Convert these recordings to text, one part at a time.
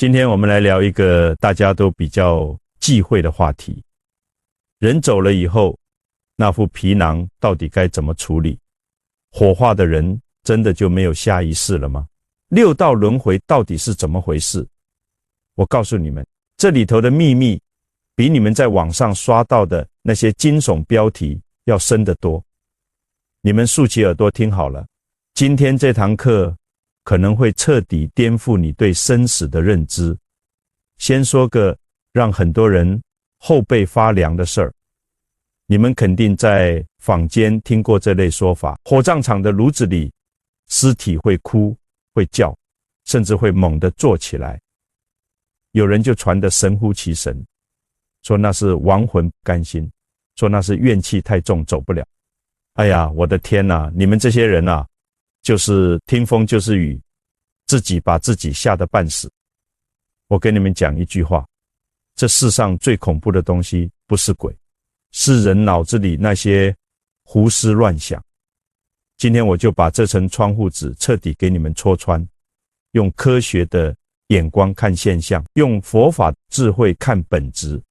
今天我们来聊一个大家都比较忌讳的话题。人走了以后，那副皮囊到底该怎么处理？火化的人真的就没有下一世了吗？六道轮回到底是怎么回事？我告诉你们，这里头的秘密比你们在网上刷到的那些惊悚标题要深得多。你们竖起耳朵听好了，今天这堂课可能会彻底颠覆你对生死的认知。先说个让很多人后背发凉的事儿。你们肯定在坊间听过这类说法，火葬场的炉子里，尸体会哭，会叫，甚至会猛地坐起来。有人就传得神乎其神，说那是亡魂不甘心，说那是怨气太重走不了。哎呀，我的天哪，你们这些人啊，就是听风就是雨，自己把自己吓得半死。我跟你们讲一句话，这世上最恐怖的东西不是鬼，是人脑子里那些胡思乱想。今天我就把这层窗户纸彻底给你们戳穿，用科学的眼光看现象，用佛法智慧看本质。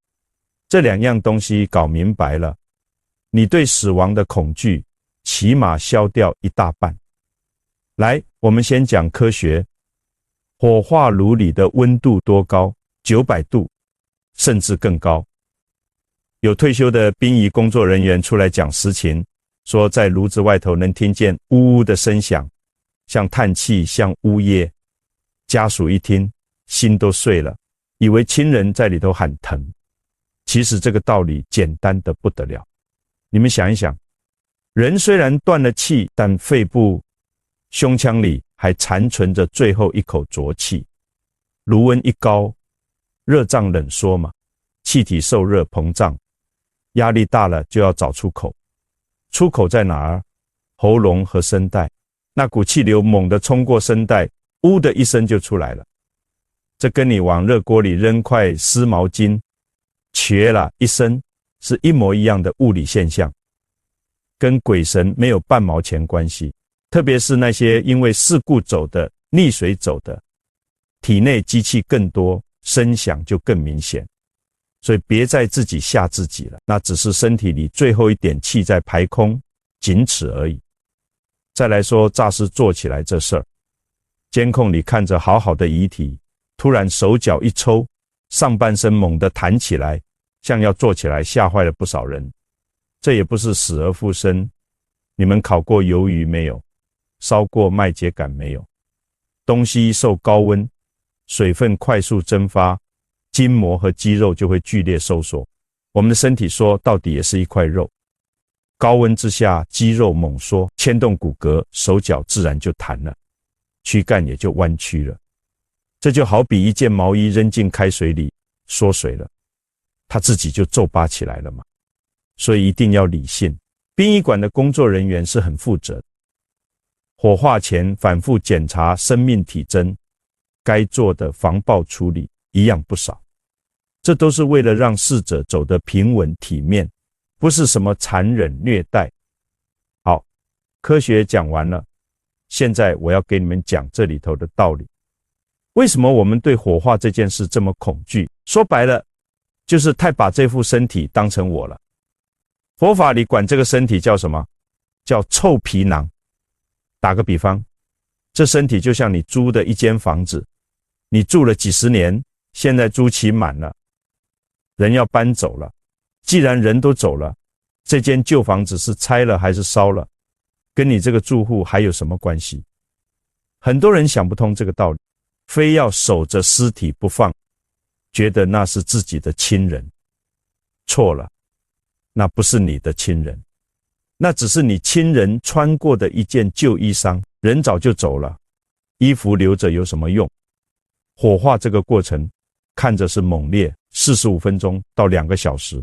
这两样东西搞明白了，你对死亡的恐惧起码消掉一大半。来，我们先讲科学。火化炉里的温度多高？900度，甚至更高。有退休的殡仪工作人员出来讲实情，说在炉子外头能听见呜呜的声响，像叹气，像呜咽。家属一听，心都碎了，以为亲人在里头喊疼。其实这个道理简单得不得了。你们想一想，人虽然断了气，但肺部、胸腔里还残存着最后一口浊气。炉温一高，热胀冷缩嘛，气体受热膨胀，压力大了就要找出口。出口在哪儿？喉咙和声带。那股气流猛地冲过声带，呜的一声就出来了。这跟你往热锅里扔块湿毛巾，瘸了一声，是一模一样的物理现象，跟鬼神没有半毛钱关系。特别是那些因为事故走的、溺水走的，体内机器更多，声响就更明显。所以别再自己吓自己了，那只是身体里最后一点气在排空，仅此而已。再来说诈尸坐起来这事儿，监控里看着好好的遗体，突然手脚一抽，上半身猛地弹起来，像要坐起来，吓坏了不少人。这也不是死而复生。你们烤过鱿鱼没有？烧过麦秸秆没有？东西一受高温，水分快速蒸发，筋膜和肌肉就会剧烈收缩。我们的身体说到底也是一块肉，高温之下肌肉猛缩，牵动骨骼，手脚自然就弹了，躯干也就弯曲了。这就好比一件毛衣扔进开水里缩水了，它自己就皱巴起来了嘛。所以一定要理性。殡仪馆的工作人员是很负责的，火化前反复检查生命体征，该做的防爆处理一样不少。这都是为了让逝者走得平稳体面，不是什么残忍虐待。好，科学讲完了，现在我要给你们讲这里头的道理。为什么我们对火化这件事这么恐惧？说白了，就是太把这副身体当成我了。佛法里管这个身体叫什么？叫臭皮囊。打个比方，这身体就像你租的一间房子，你住了几十年，现在租期满了，人要搬走了。既然人都走了，这间旧房子是拆了还是烧了，跟你这个住户还有什么关系？很多人想不通这个道理，非要守着尸体不放，觉得那是自己的亲人。错了，那不是你的亲人，那只是你亲人穿过的一件旧衣裳，人早就走了，衣服留着有什么用？火化这个过程看着是猛烈，45分钟到2个小时，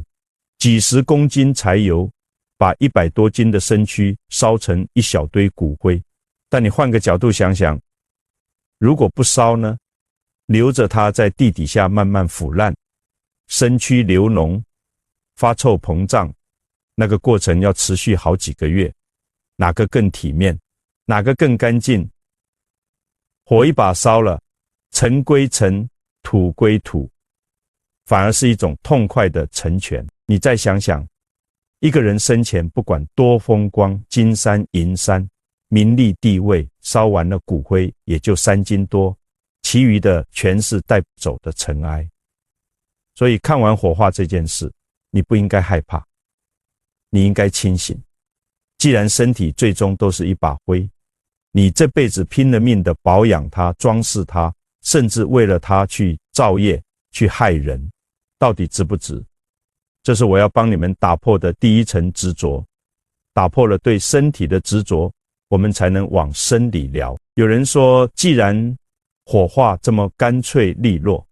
几十公斤柴油把100多斤的身躯烧成一小堆骨灰。但你换个角度想想，如果不烧呢？留着它在地底下慢慢腐烂，身躯流脓，发臭膨胀，那个过程要持续好几个月，哪个更体面？哪个更干净？火一把烧了，尘归尘，土归土，反而是一种痛快的成全。你再想想，一个人生前不管多风光，金山银山，名利地位，烧完了骨灰也就3斤多，其余的全是带不走的尘埃。所以看完火化这件事，你不应该害怕，你应该清醒。既然身体最终都是一把灰，你这辈子拼了命的保养它，装饰它，甚至为了它去造业，去害人，到底值不值？这是我要帮你们打破的第一层执着。打破了对身体的执着，我们才能往生理聊。有人说，既然火化这么干脆利落，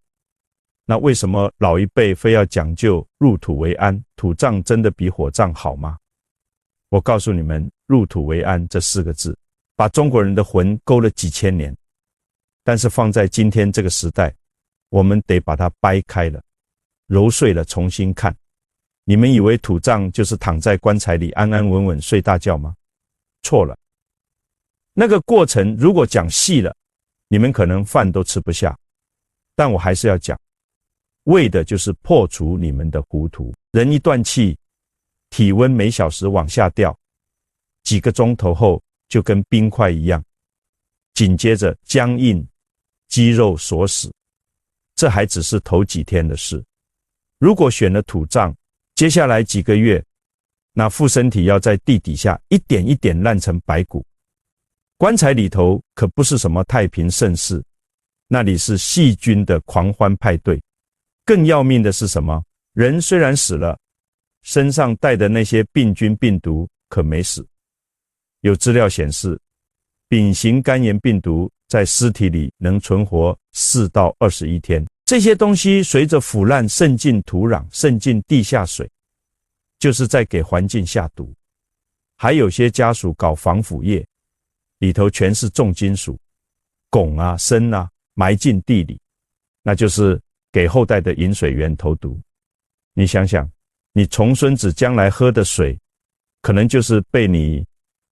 那为什么老一辈非要讲究入土为安？土葬真的比火葬好吗？我告诉你们，入土为安这4个字，把中国人的魂勾了几千年，但是放在今天这个时代，我们得把它掰开了，揉碎了重新看。你们以为土葬就是躺在棺材里安安稳稳睡大觉吗？错了。那个过程如果讲细了，你们可能饭都吃不下，但我还是要讲，为的就是破除你们的糊涂。人一断气，体温每小时往下掉，几个钟头后就跟冰块一样，紧接着僵硬，肌肉锁死。这还只是头几天的事。如果选了土葬，接下来几个月，那副身体要在地底下一点一点烂成白骨。棺材里头可不是什么太平盛世，那里是细菌的狂欢派对。更要命的是什么？人虽然死了，身上带的那些病菌病毒可没死。有资料显示，丙型肝炎病毒在尸体里能存活4到21天。这些东西随着腐烂渗进土壤，渗进地下水，就是在给环境下毒。还有些家属搞防腐业，里头全是重金属，汞啊、砷啊，埋进地里，那就是给后代的饮水源投毒。你想想，你重孙子将来喝的水，可能就是被你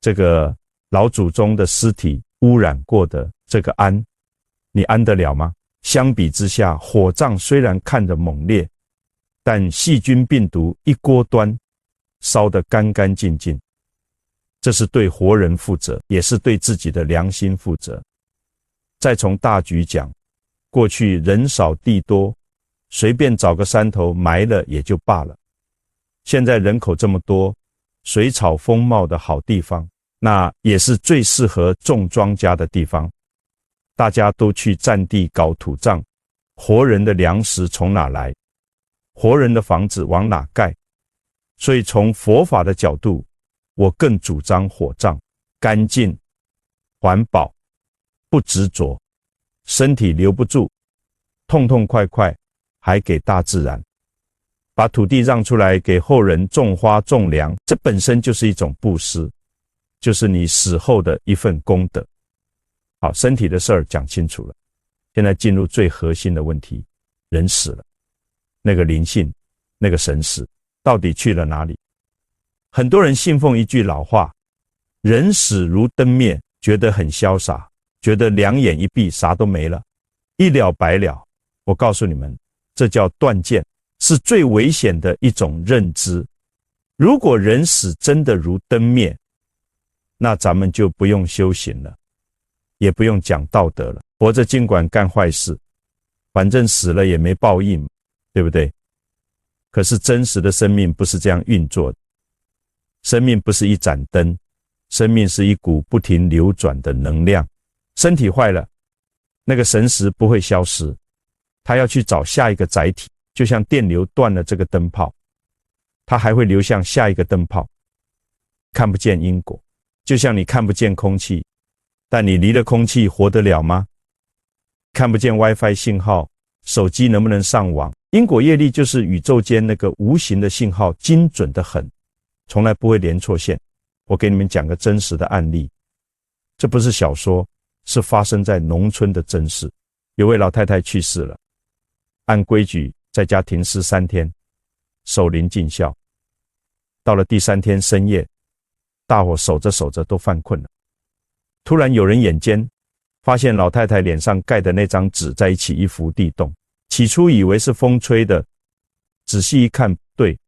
这个老祖宗的尸体污染过的这个氨，你安得了吗？相比之下，火葬虽然看着猛烈，但细菌病毒一锅端，烧得干干净净。这是对活人负责，也是对自己的良心负责。再从大局讲，过去人少地多，随便找个山头埋了也就罢了。现在人口这么多，水草丰茂的好地方，那也是最适合种庄稼的地方。大家都去占地搞土葬，活人的粮食从哪来？活人的房子往哪盖？所以从佛法的角度，我更主张火葬，干净、环保、不执着，身体留不住，痛痛快快，还给大自然。把土地让出来给后人种花种粮，这本身就是一种布施，就是你死后的一份功德。好，身体的事儿讲清楚了，现在进入最核心的问题，人死了，那个灵性，那个神识到底去了哪里？很多人信奉一句老话，人死如灯灭，觉得很潇洒，觉得两眼一闭啥都没了，一了百了。我告诉你们，这叫断见，是最危险的一种认知。如果人死真的如灯灭，那咱们就不用修行了，也不用讲道德了，活着尽管干坏事，反正死了也没报应，对不对？可是真实的生命不是这样运作的，生命不是一盏灯，生命是一股不停流转的能量。身体坏了，那个神识不会消失，它要去找下一个载体，就像电流断了这个灯泡，它还会流向下一个灯泡。看不见因果，就像你看不见空气，但你离了空气活得了吗？看不见 WiFi 信号，手机能不能上网？因果业力就是宇宙间那个无形的信号，精准得很，从来不会连错线。我给你们讲个真实的案例，这不是小说，是发生在农村的真事。有位老太太去世了，按规矩在家停尸3天，守灵尽孝。到了第3天深夜，大伙守着守着都犯困了，突然有人眼尖，发现老太太脸上盖的那张纸在一起一伏地动，起初以为是风吹的，仔细一看，对，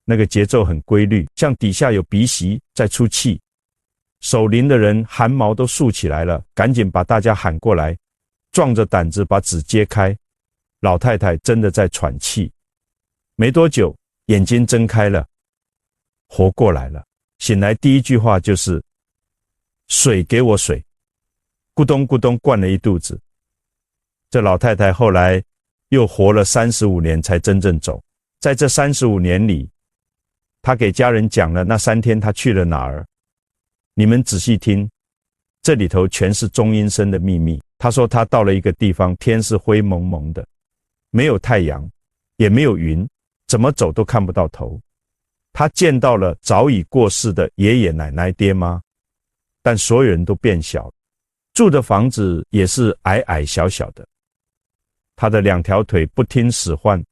那个节奏很规律，像底下有鼻息在出气。守灵的人汗毛都竖起来了，赶紧把大家喊过来，壮着胆子把纸揭开。老太太真的在喘气，没多久眼睛睁开了，活过来了。醒来第一句话就是水给我水，咕咚咕咚灌了一肚子。这老太太后来又活了35年才真正走。在这35年里，她给家人讲了那3天她去了哪儿。你们仔细听，这里头全是中阴身的秘密。她说她到了一个地方，天是灰蒙蒙的，没有太阳，也没有云，怎么走都看不到头。她见到了早已过世的爷爷奶奶爹妈，但所有人都变小了，住的房子也是矮矮小小的。她的2条腿不听使唤，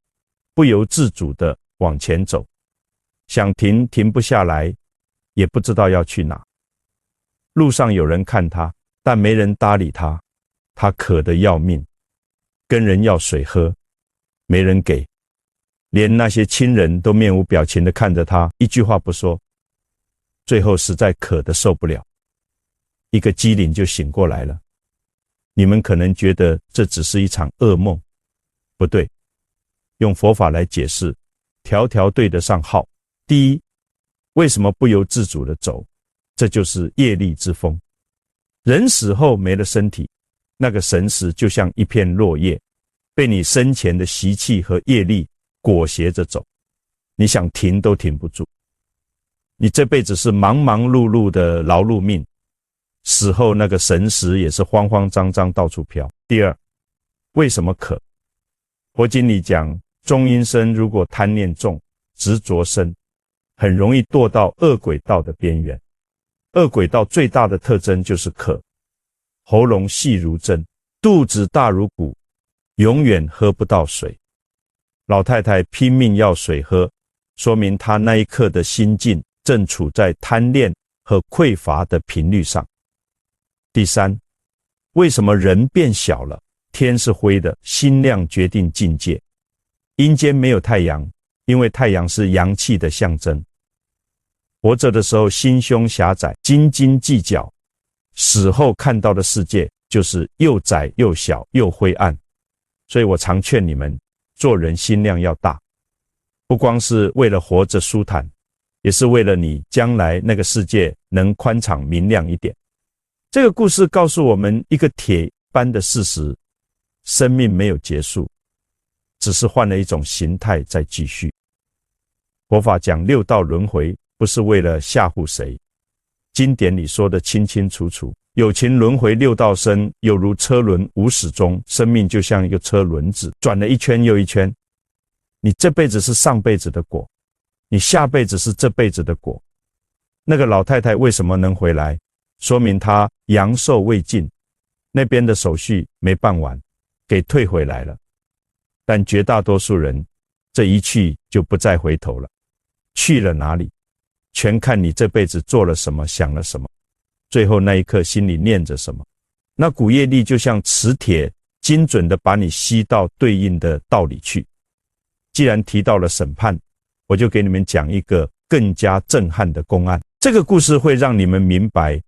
不由自主地往前走，想停停不下来，也不知道要去哪。路上有人看她，但没人搭理她。她渴得要命，跟人要水喝，没人给，连那些亲人都面无表情地看着她，一句话不说。最后实在渴得受不了，一个机灵就醒过来了。你们可能觉得这只是一场噩梦，不对，用佛法来解释，条条对得上号。第一，为什么不由自主地走？这就是业力之风。人死后没了身体，那个神识就像一片落叶，被你生前的习气和业力裹挟着走，你想停都停不住。你这辈子是忙忙碌碌的劳碌命，死后那个神识也是慌慌张张到处飘。第二，为什么渴？佛经里讲，中阴身如果贪念重、执着深，很容易堕到恶鬼道的边缘。恶鬼道最大的特征就是渴，喉咙细如针，肚子大如鼓，永远喝不到水。老太太拼命要水喝，说明她那一刻的心境正处在贪恋和匮乏的频率上。第三，为什么人变小了？天是灰的，心量决定境界。阴间没有太阳，因为太阳是阳气的象征。活着的时候心胸狭窄，斤斤计较，死后看到的世界就是又窄又小又灰暗。所以我常劝你们，做人心量要大，不光是为了活着舒坦，也是为了你将来那个世界能宽敞明亮一点。这个故事告诉我们一个铁般的事实，生命没有结束，只是换了一种形态在继续。佛法讲6道轮回，不是为了吓唬谁，经典里说得清清楚楚，有情轮回6道生，有如车轮无始终，生命就像一个车轮子，转了一圈又一圈。你这辈子是上辈子的果，你下辈子是这辈子的果。那个老太太为什么能回来？说明她阳寿未尽，那边的手续没办完，给退回来了。但绝大多数人，这一去就不再回头了。去了哪里？全看你这辈子做了什么，想了什么，最后那一刻心里念着什么。那股业力就像磁铁，精准地把你吸到对应的道理去。既然提到了审判，我就给你们讲一个更加震撼的公案。这个故事会让你们明白，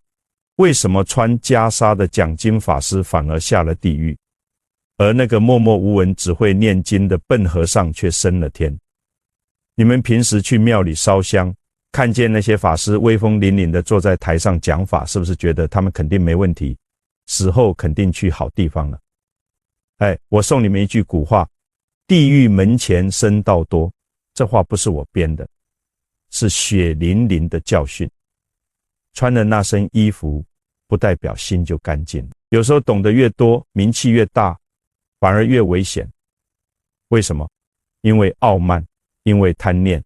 为什么穿袈裟的讲经法师反而下了地狱，而那个默默无闻只会念经的笨和尚却升了天。你们平时去庙里烧香，看见那些法师威风凛凛地坐在台上讲法，是不是觉得他们肯定没问题，死后肯定去好地方了？我送你们一句古话，地狱门前僧道多，这话不是我编的，是血淋淋的教训。穿了那身衣服，不代表心就干净了。有时候懂得越多，名气越大，反而越危险。为什么？因为傲慢，因为贪念。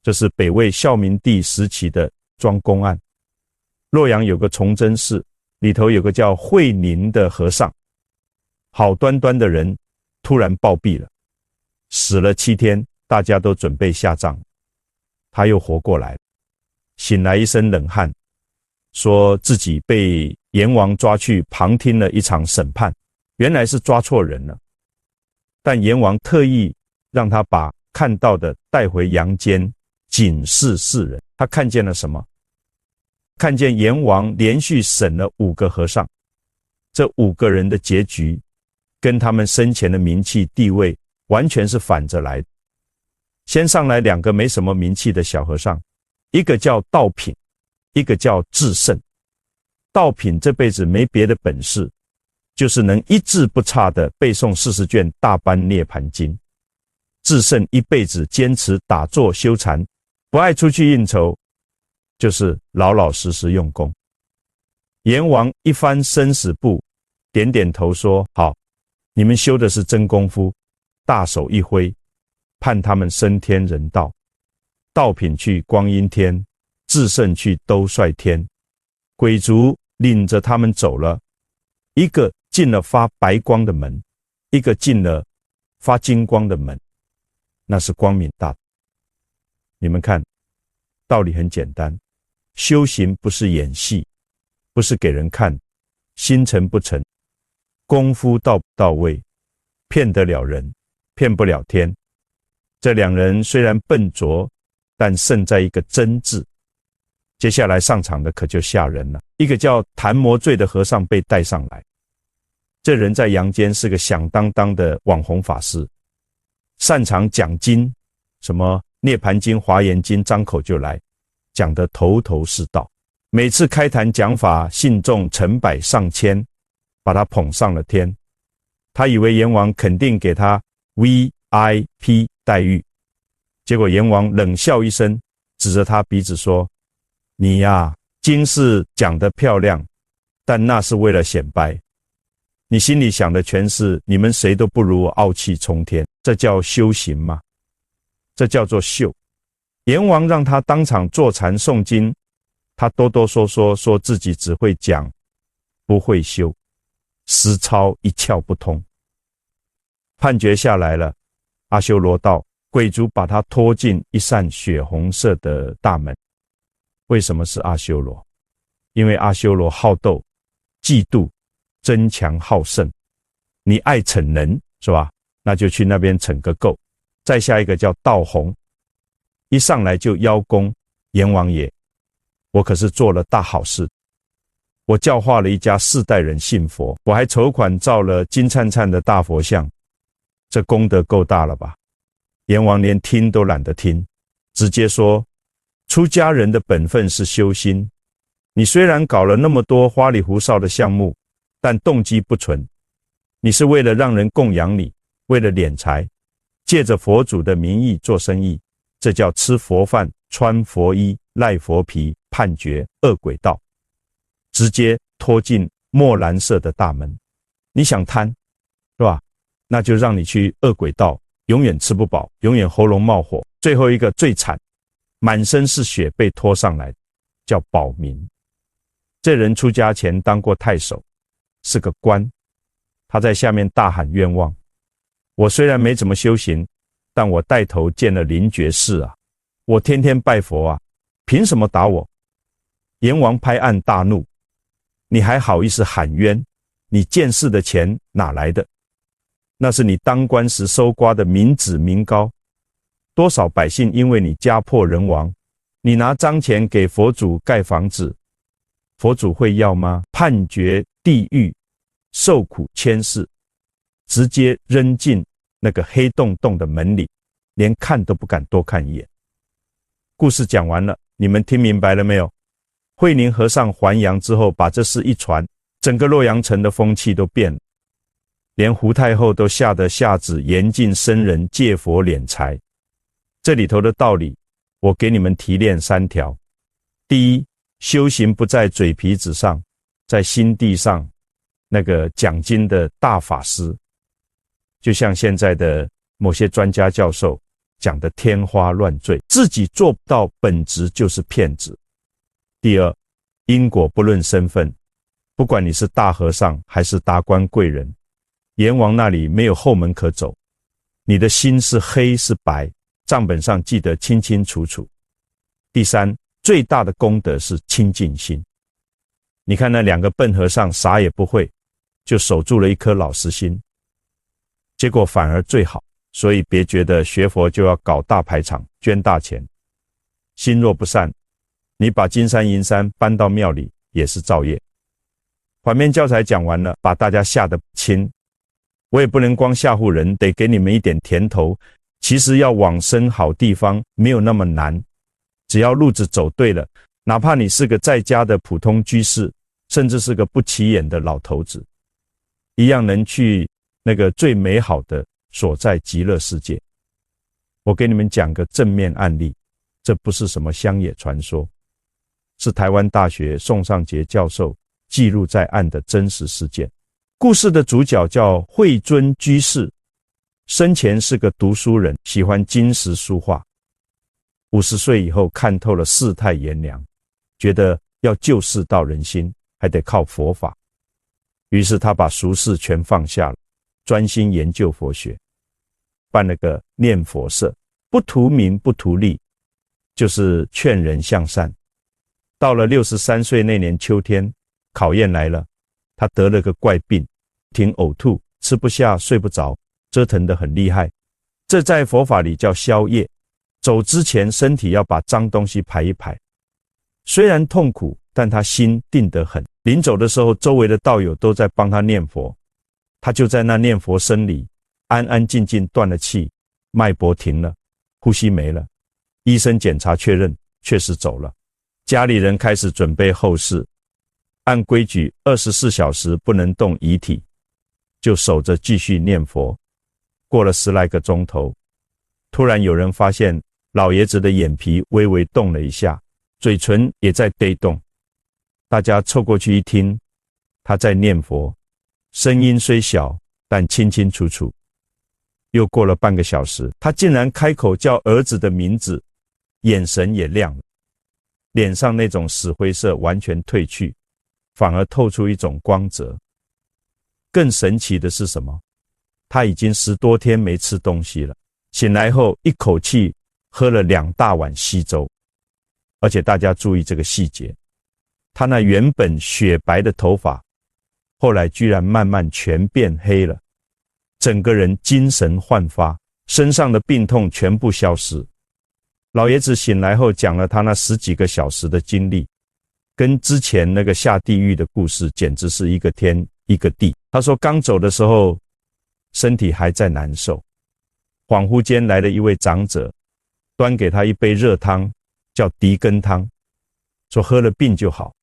这是北魏孝明帝时期的庄公案。洛阳有个崇祯寺，里头有个叫慧宁的和尚，好端端的人突然暴毙了，死了7天，大家都准备下葬，他又活过来，醒来一身冷汗，说自己被阎王抓去旁听了一场审判，原来是抓错人了。但阎王特意让他把看到的带回阳间，警示世人。他看见了什么？看见阎王连续审了5个和尚，这5个人的结局跟他们生前的名气地位完全是反着来的。先上来2个没什么名气的小和尚，一个叫道品，一个叫智胜。道品这辈子没别的本事，就是能一字不差地背诵40卷大般涅盘经。智胜一辈子坚持打坐修禅，不爱出去应酬，就是老老实实用功。阎王一翻生死簿，点点头说：好，你们修的是真功夫，大手一挥，判他们升天人道。道品去光阴天，智胜去兜率天。鬼卒领着他们走了，一个进了发白光的门，一个进了发金光的门，那是光明大。你们看，道理很简单，修行不是演戏，不是给人看，心诚不诚，功夫到不到位，骗得了人，骗不了天。这2人虽然笨拙，但胜在一个真字。接下来上场的可就吓人了，一个叫谭魔醉的和尚被带上来。这人在阳间是个响当当的网红法师，擅长讲经，什么涅盘经、华严经，张口就来，讲得头头是道。每次开坛讲法，信众成百上千，把他捧上了天。他以为阎王肯定给他 VIP 待遇，结果阎王冷笑一声，指着他鼻子说：你呀，经是讲得漂亮，但那是为了显摆。你心里想的全是你们谁都不如我，傲气冲天，这叫修行吗？这叫做秀。阎王让他当场坐禅诵经，他哆哆嗦嗦说自己只会讲，不会修，实操一窍不通。判决下来了，阿修罗道，鬼卒把他拖进一扇血红色的大门。为什么是阿修罗？因为阿修罗好斗、嫉妒、争强好胜。你爱逞能是吧？那就去那边逞个够。再下一个叫道红，一上来就邀功：阎王爷，我可是做了大好事，我教化了一家4代人信佛，我还筹款造了金灿灿的大佛像，这功德够大了吧？阎王连听都懒得听，直接说：出家人的本分是修心，你虽然搞了那么多花里胡哨的项目，但动机不纯，你是为了让人供养你，为了敛财，借着佛祖的名义做生意，这叫吃佛饭、穿佛衣、赖佛皮，判决恶鬼道，直接拖进墨蓝色的大门。你想贪是吧？那就让你去恶鬼道，永远吃不饱，永远喉咙冒火。最后一个最惨，满身是血被拖上来，叫保民。这人出家前当过太守，是个官，他在下面大喊冤枉：我虽然没怎么修行，但我带头见了灵觉寺啊，我天天拜佛啊，凭什么打我？阎王拍案大怒：你还好意思喊冤？你见识的钱哪来的？那是你当官时收刮的民脂民膏，多少百姓因为你家破人亡，你拿脏钱给佛祖盖房子，佛祖会要吗？判决地狱，受苦千世，直接扔进那个黑洞洞的门里，连看都不敢多看一眼。故事讲完了，你们听明白了没有？慧宁和尚还阳之后，把这事一传，整个洛阳城的风气都变了，连胡太后都吓得下旨严禁僧人借佛敛财。这里头的道理，我给你们提炼3条。第一，修行不在嘴皮子上，在心地上。那个讲经的大法师，就像现在的某些专家教授讲的天花乱坠，自己做不到，本质就是骗子。第二，因果不论身份，不管你是大和尚还是达官贵人，阎王那里没有后门可走，你的心是黑是白，账本上记得清清楚楚。第三，最大的功德是清净心。你看那2个笨和尚啥也不会，就守住了一颗老实心。结果反而最好。所以别觉得学佛就要搞大排场，捐大钱。心若不善，你把金山银山搬到庙里也是造业。反面教材讲完了，把大家吓得轻，我也不能光吓唬人，得给你们一点甜头。其实要往生好地方没有那么难，只要路子走对了，哪怕你是个在家的普通居士，甚至是个不起眼的老头子，一样能去那个最美好的所在极乐世界。我给你们讲个正面案例，这不是什么乡野传说，是台湾大学宋尚杰教授记录在案的真实事件。故事的主角叫慧尊居士，生前是个读书人，喜欢金石书画。50岁以后看透了世态炎凉，觉得要救世道人心，还得靠佛法。于是他把俗事全放下了，专心研究佛学，办了个念佛社，不图名不图利，就是劝人向善。到了63岁那年秋天，考验来了，他得了个怪病，挺呕吐，吃不下睡不着，折腾得很厉害。这在佛法里叫消业，走之前身体要把脏东西排一排。虽然痛苦，但他心定得很。临走的时候，周围的道友都在帮他念佛，他就在那念佛声里安安静静断了气，脉搏停了，呼吸没了。医生检查确认，确实走了。家里人开始准备后事，按规矩24小时不能动遗体，就守着继续念佛。过了10来个钟头，突然有人发现老爷子的眼皮微微动了一下，嘴唇也在抖动。大家凑过去一听，他在念佛，声音虽小，但清清楚楚。又过了半个小时，他竟然开口叫儿子的名字，眼神也亮了，脸上那种死灰色完全褪去，反而透出一种光泽。更神奇的是什么？他已经10多天没吃东西了，醒来后一口气喝了2大碗稀粥。而且大家注意这个细节，他那原本雪白的头发，后来居然慢慢全变黑了，整个人精神焕发，身上的病痛全部消失。老爷子醒来后讲了他那10几个小时的经历，跟之前那个下地狱的故事简直是一个天一个地。他说刚走的时候身体还在难受，恍惚间来了一位长者，端给他一杯热汤，叫涤根汤，说喝了病就好。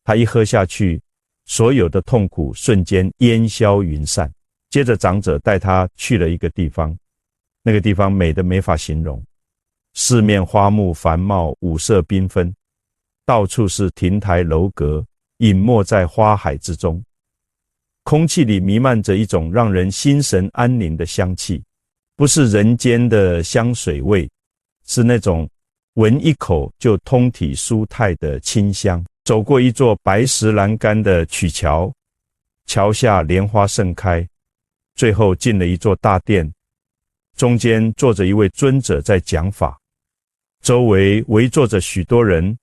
他一喝下去，所有的痛苦瞬间烟消云散。接着长者带他去了一个地方，那个地方美得没法形容，四面花木繁茂，五色缤纷，到处是亭台楼阁，隐没在花海之中。空气里弥漫着一种让人心神安宁的香气，不是人间的香水味，是那种闻一口就通体舒泰的清香。走过一座白石栏杆的曲桥，桥下莲花盛开，最后进了一座大殿，中间坐着一位尊者在讲法，周围围坐着许多人，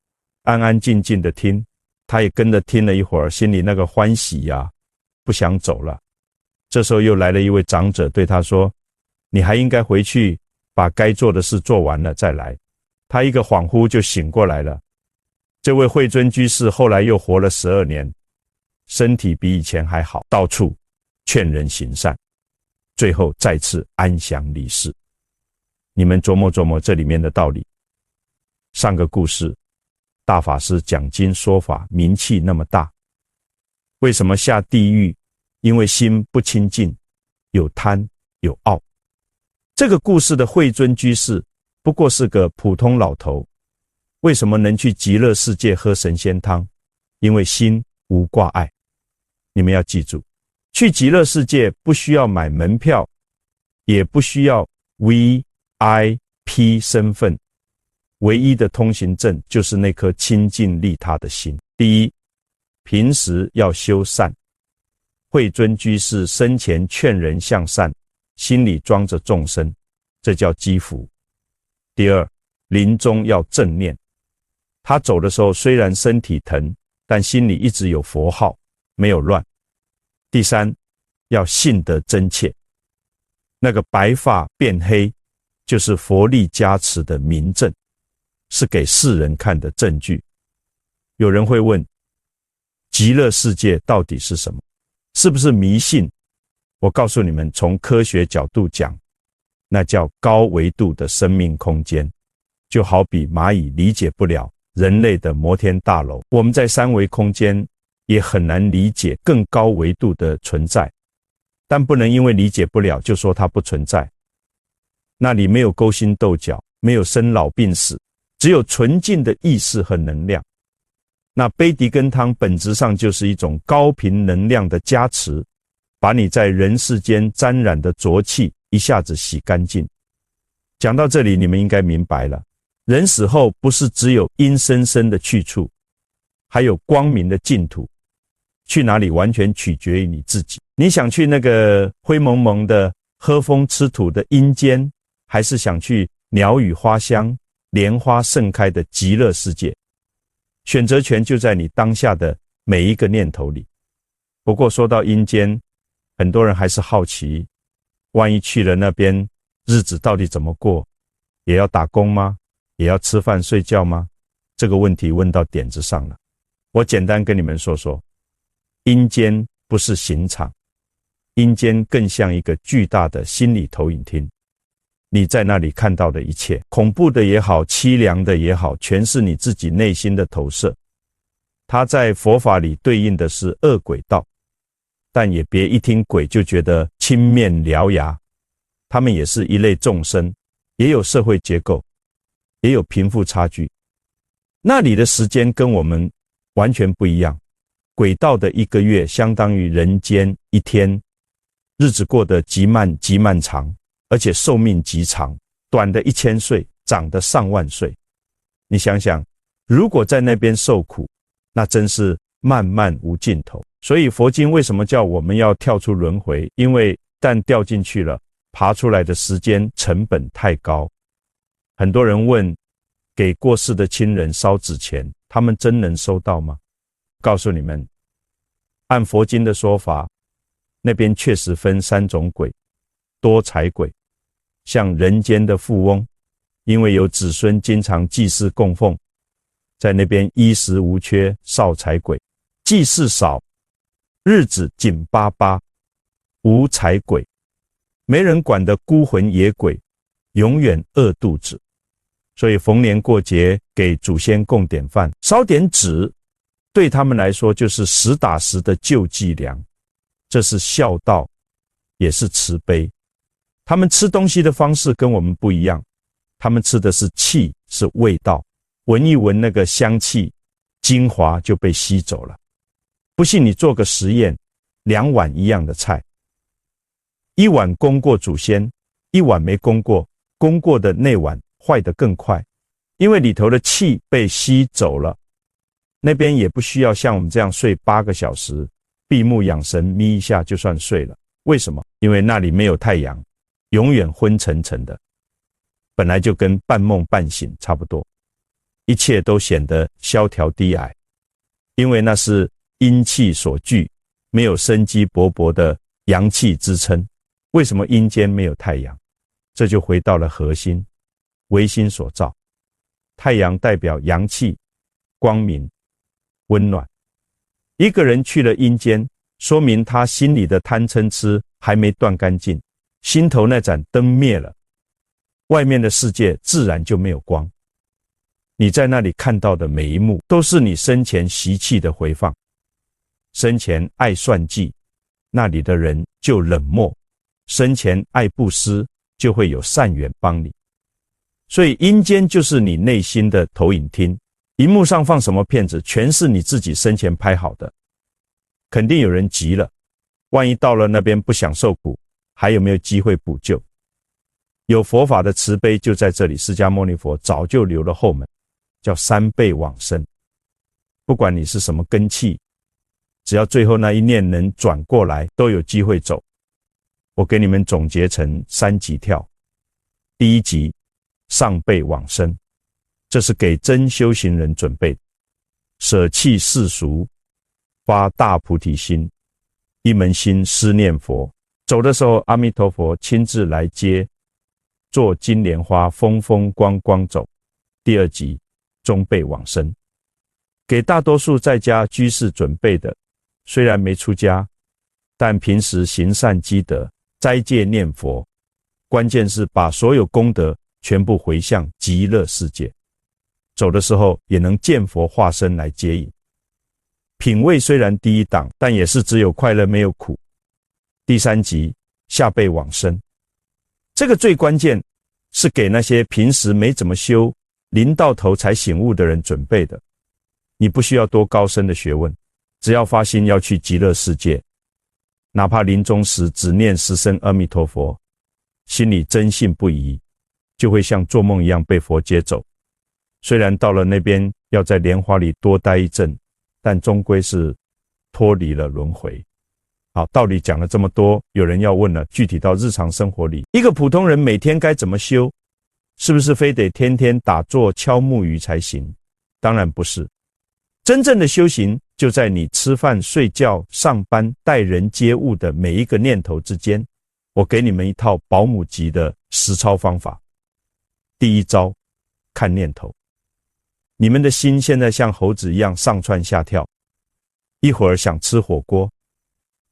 安安静静的听。他也跟着听了一会儿，心里那个欢喜呀，不想走了。这时候又来了一位长者，对他说：你还应该回去把该做的事做完了再来。他一个恍惚就醒过来了。这位慧尊居士后来又活了12年，身体比以前还好，到处劝人行善，最后再次安详离世。你们琢磨琢磨这里面的道理。上个故事，大法师讲经说法名气那么大，为什么下地狱？因为心不清净，有贪有傲。这个故事的慧尊居士不过是个普通老头，为什么能去极乐世界喝神仙汤？因为心无挂碍。你们要记住，去极乐世界不需要买门票，也不需要 VIP 身份，唯一的通行证就是那颗清净利他的心。第一，平时要修善。慧尊居士生前劝人向善，心里装着众生，这叫积福。第二，临终要正念。他走的时候虽然身体疼，但心里一直有佛号，没有乱。第三，要信得真切。那个白发变黑，就是佛力加持的明证，是给世人看的证据。有人会问，极乐世界到底是什么？是不是迷信？我告诉你们，从科学角度讲，那叫高维度的生命空间，就好比蚂蚁理解不了人类的摩天大楼，我们在三维空间也很难理解更高维度的存在，但不能因为理解不了就说它不存在。那里没有勾心斗角，没有生老病死，只有纯净的意识和能量。那杯底羹汤本质上就是一种高频能量的加持，把你在人世间沾染的浊气一下子洗干净。讲到这里，你们应该明白了，人死后不是只有阴森森的去处，还有光明的净土。去哪里完全取决于你自己。你想去那个灰蒙蒙的喝风吃土的阴间，还是想去鸟语花香、莲花盛开的极乐世界？选择权就在你当下的每一个念头里。不过说到阴间，很多人还是好奇，万一去了那边，日子到底怎么过？也要打工吗？也要吃饭睡觉吗？这个问题问到点子上了。我简单跟你们说说，阴间不是刑场，阴间更像一个巨大的心理投影厅。你在那里看到的一切，恐怖的也好，凄凉的也好，全是你自己内心的投射。它在佛法里对应的是恶鬼道，但也别一听鬼就觉得青面獠牙，他们也是一类众生，也有社会结构，也有贫富差距。那里的时间跟我们完全不一样，鬼道的1个月相当于人间1天，日子过得极慢极漫长，而且寿命极长，短的1000岁，长的上万岁。你想想，如果在那边受苦，那真是漫漫无尽头。所以佛经为什么叫我们要跳出轮回？因为但掉进去了，爬出来的时间成本太高。很多人问，给过世的亲人烧纸钱，他们真能收到吗？告诉你们，按佛经的说法，那边确实分3种鬼，多财鬼，像人间的富翁，因为有子孙经常祭祀供奉，在那边衣食无缺，少财鬼；祭祀少，日子紧巴巴，无财鬼，没人管的孤魂野鬼，永远饿肚子。所以逢年过节给祖先供点饭，烧点纸，对他们来说就是实打实的救济粮，这是孝道，也是慈悲。他们吃东西的方式跟我们不一样，他们吃的是气，是味道，闻一闻那个香气，精华就被吸走了。不信你做个实验，2碗一样的菜，1碗供过祖先，1碗没供过，供过的那碗坏得更快，因为里头的气被吸走了。那边也不需要像我们这样睡8个小时，闭目养神，眯一下就算睡了。为什么？因为那里没有太阳，永远昏沉沉的，本来就跟半梦半醒差不多，一切都显得萧条低矮，因为那是阴气所聚，没有生机勃勃的阳气支撑。为什么阴间没有太阳？这就回到了核心，唯心所造。太阳代表阳气、光明、温暖。一个人去了阴间，说明他心里的贪嗔痴还没断干净，心头那盏灯灭了，外面的世界自然就没有光。你在那里看到的每一幕，都是你生前习气的回放。生前爱算计，那里的人就冷漠；生前爱布施，就会有善缘帮你。所以阴间就是你内心的投影厅，荧幕上放什么片子，全是你自己生前拍好的。肯定有人急了，万一到了那边不想受苦，还有没有机会补救？有佛法的慈悲就在这里，释迦牟尼佛早就留了后门，叫3倍往生。不管你是什么根器，只要最后那一念能转过来，都有机会走。我给你们总结成3级跳。第1级，上辈往生，这是给真修行人准备的，舍弃世俗，发大菩提心，一门心思念佛，走的时候，阿弥陀佛亲自来接，坐金莲花，风风光光走。第二集终备往生。给大多数在家居士准备的，虽然没出家，但平时行善积德，斋戒念佛，关键是把所有功德全部回向极乐世界。走的时候也能见佛化身来接引。品位虽然低一档，但也是只有快乐没有苦。第三集下辈往生，这个最关键是给那些平时没怎么修，临到头才醒悟的人准备的。你不需要多高深的学问，只要发心要去极乐世界，哪怕临终时只念10声阿弥陀佛，心里真信不疑，就会像做梦一样被佛接走。虽然到了那边要在莲花里多待一阵，但终归是脱离了轮回。好，道理讲了这么多，有人要问了，具体到日常生活里，一个普通人每天该怎么修？是不是非得天天打坐敲木鱼才行？当然不是。真正的修行就在你吃饭、睡觉、上班、待人接物的每一个念头之间。我给你们一套保姆级的实操方法。第一招，看念头。你们的心现在像猴子一样上蹿下跳，一会儿想吃火锅，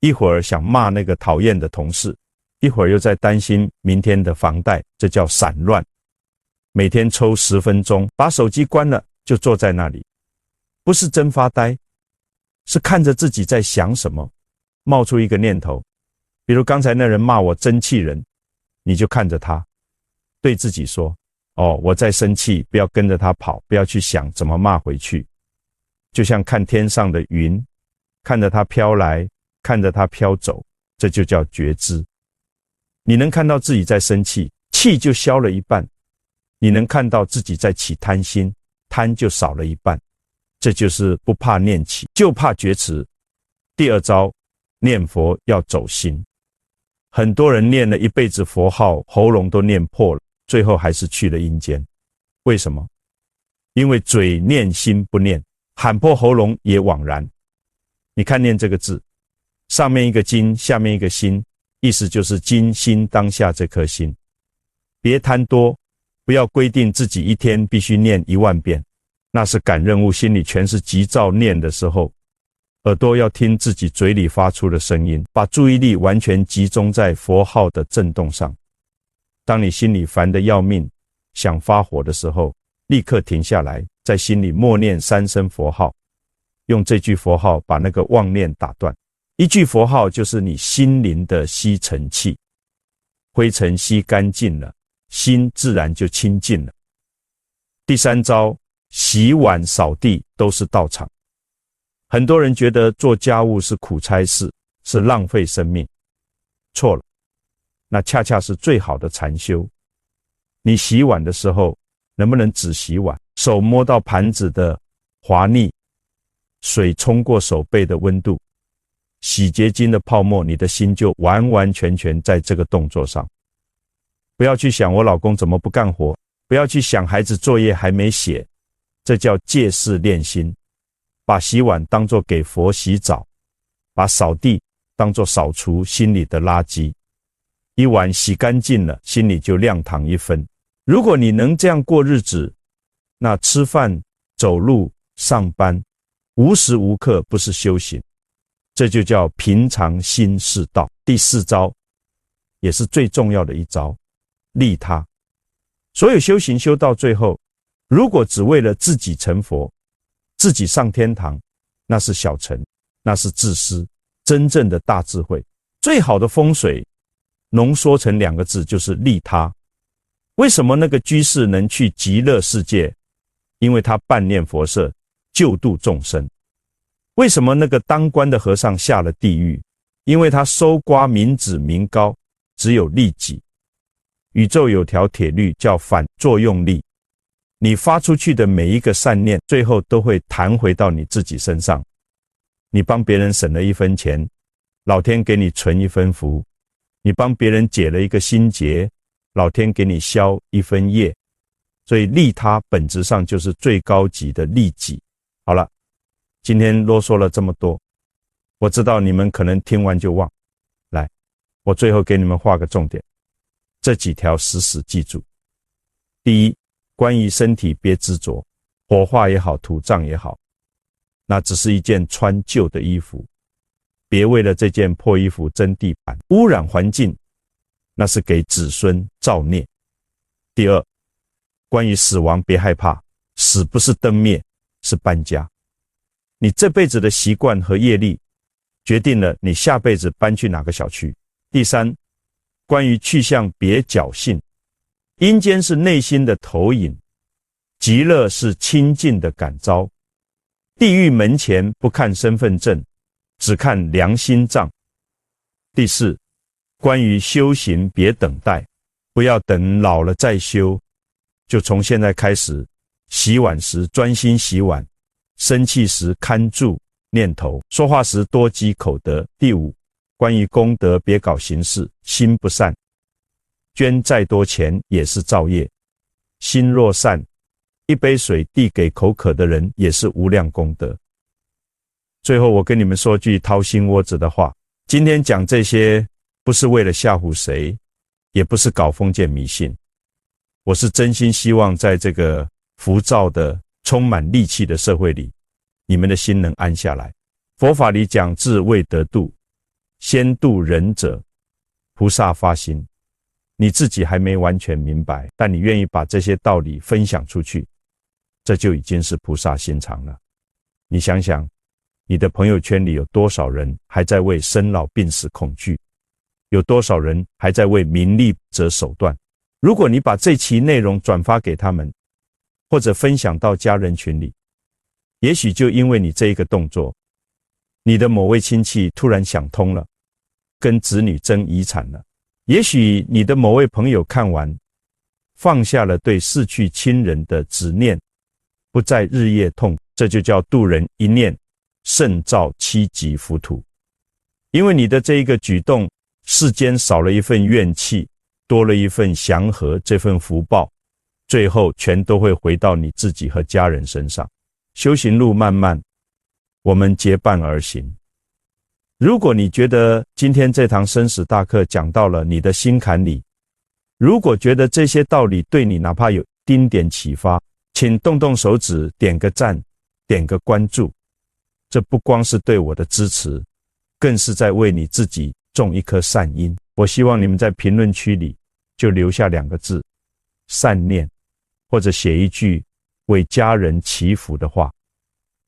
一会儿想骂那个讨厌的同事，一会儿又在担心明天的房贷，这叫散乱。每天抽10分钟，把手机关了，就坐在那里，不是真发呆，是看着自己在想什么，冒出一个念头。比如刚才那人骂我真气人，你就看着他，对自己说，我在生气，不要跟着他跑，不要去想怎么骂回去。就像看天上的云，看着它飘来，看着它飘走，这就叫觉知。你能看到自己在生气，气就消了一半；你能看到自己在起贪心，贪就少了一半。这就是不怕念起，就怕觉迟。第二招，念佛要走心。很多人念了一辈子佛号，喉咙都念破了，最后还是去了阴间。为什么？因为嘴念心不念，喊破喉咙也枉然。你看念这个字，上面一个金，下面一个心，意思就是今心当下这颗心。别贪多，不要规定自己一天必须念10000遍，那是赶任务，心里全是急躁念的时候。耳朵要听自己嘴里发出的声音，把注意力完全集中在佛号的震动上。当你心里烦得要命，想发火的时候，立刻停下来，在心里默念3声佛号，用这句佛号把那个妄念打断。一句佛号就是你心灵的吸尘器，灰尘吸干净了，心自然就清净了。第三招，洗碗扫地都是道场。很多人觉得做家务是苦差事，是浪费生命。错了，那恰恰是最好的禅修。你洗碗的时候，能不能只洗碗？手摸到盘子的滑腻，水冲过手背的温度，洗洁精的泡沫，你的心就完完全全在这个动作上。不要去想我老公怎么不干活，不要去想孩子作业还没写，这叫借势练心。把洗碗当作给佛洗澡，把扫地当作扫除心里的垃圾。一碗洗干净了，心里就亮堂1分。如果你能这样过日子，那吃饭、走路、上班，无时无刻不是修行。这就叫平常心是道。第4招，也是最重要的一招，利他。所有修行修到最后，如果只为了自己成佛，自己上天堂，那是小乘，那是自私。真正的大智慧，最好的风水，浓缩成2个字，就是利他。为什么那个居士能去极乐世界？因为他办念佛社，救度众生。为什么那个当官的和尚下了地狱？因为他搜刮民脂民膏，只有利己。宇宙有条铁律，叫反作用力。你发出去的每一个善念，最后都会弹回到你自己身上。你帮别人省了1分钱，老天给你存1分福；你帮别人解了一个心结，老天给你消1分业。所以利他本质上就是最高级的利己。好了，今天啰嗦了这么多，我知道你们可能听完就忘。来，我最后给你们画个重点，这几条死死记住。第一，关于身体别执着，火化也好，土葬也好，那只是一件穿旧的衣服，别为了这件破衣服争地盘，污染环境，那是给子孙造孽。第二，关于死亡别害怕，死不是灯灭，是搬家。你这辈子的习惯和业力决定了你下辈子搬去哪个小区。第三，关于去向别侥幸，阴间是内心的投影，极乐是清净的感召，地狱门前不看身份证，只看良心账。第四，关于修行别等待，不要等老了再修，就从现在开始，洗碗时专心洗碗，生气时看住念头，说话时多积口德。第五，关于功德别搞形式，心不善，捐再多钱也是造业，心若善，一杯水递给口渴的人也是无量功德。最后我跟你们说句掏心窝子的话，今天讲这些不是为了吓唬谁，也不是搞封建迷信，我是真心希望在这个浮躁的充满戾气的社会里，你们的心能安下来。佛法里讲智未得度，先度人者，菩萨发心，你自己还没完全明白，但你愿意把这些道理分享出去，这就已经是菩萨心肠了。你想想，你的朋友圈里有多少人还在为生老病死恐惧？有多少人还在为名利择手段？如果你把这期内容转发给他们，或者分享到家人群里，也许就因为你这一个动作，你的某位亲戚突然想通了，跟子女争遗产了。也许你的某位朋友看完，放下了对逝去亲人的执念，不再日夜痛，这就叫度人一念，胜造七级浮屠。因为你的这一个举动，世间少了一份怨气，多了一份祥和，这份福报，最后全都会回到你自己和家人身上。修行路漫漫，我们结伴而行。如果你觉得今天这堂生死大课讲到了你的心坎里，如果觉得这些道理对你哪怕有丁点启发，请动动手指，点个赞，点个关注。这不光是对我的支持，更是在为你自己种一颗善因。我希望你们在评论区里就留下2个字，善念，或者写一句为家人祈福的话，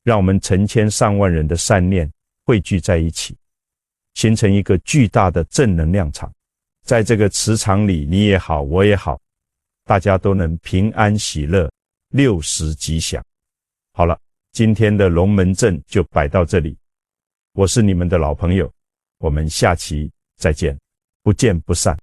让我们成千上万人的善念汇聚在一起，形成一个巨大的正能量场。在这个磁场里，你也好，我也好，大家都能平安喜乐，60吉祥。好了，今天的龙门阵就摆到这里，我是你们的老朋友，我们下期再见，不见不散。